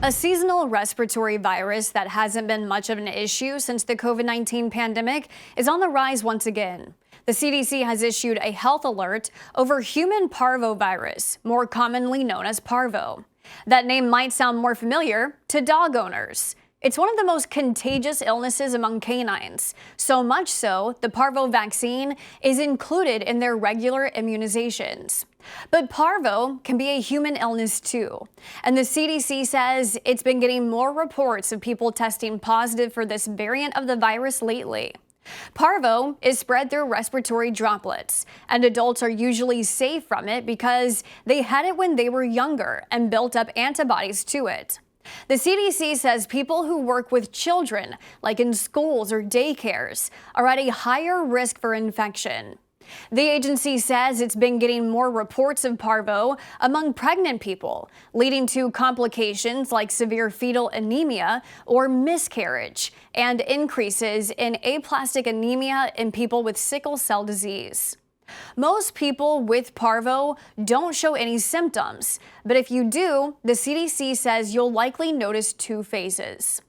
A seasonal respiratory virus that hasn't been much of an issue since the COVID-19 pandemic is on the rise once again. The CDC has issued a health alert over human parvovirus, more commonly known as parvo. That name might sound more familiar to dog owners. It's one of the most contagious illnesses among canines, so much so the parvo vaccine is included in their regular immunizations. But parvo can be a human illness too, and the CDC says it's been getting more reports of people testing positive for this variant of the virus lately. Parvo is spread through respiratory droplets, and adults are usually safe from it because they had it when they were younger and built up antibodies to it. The CDC says people who work with children, like in schools or daycares, are at a higher risk for infection. The agency says it's been getting more reports of parvo among pregnant people, leading to complications like severe fetal anemia or miscarriage, and increases in aplastic anemia in people with sickle cell disease. Most people with parvo don't show any symptoms, but if you do, the CDC says you'll likely notice two phases.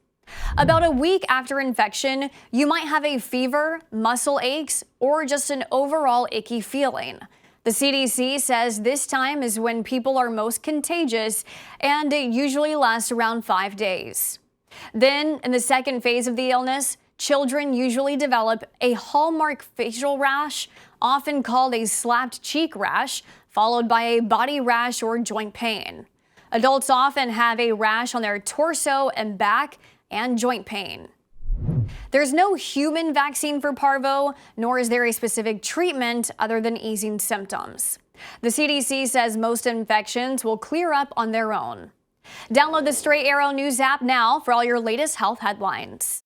About a week after infection, you might have a fever, muscle aches, or just an overall icky feeling. The CDC says this time is when people are most contagious, and it usually lasts around 5 days. Then, in the second phase of the illness, children usually develop a hallmark facial rash, often called a slapped cheek rash, followed by a body rash or joint pain. Adults often have a rash on their torso and back and joint pain. There's no human vaccine for parvo, nor is there a specific treatment other than easing symptoms. The CDC says most infections will clear up on their own. Download the Straight Arrow News app now for all your latest health headlines.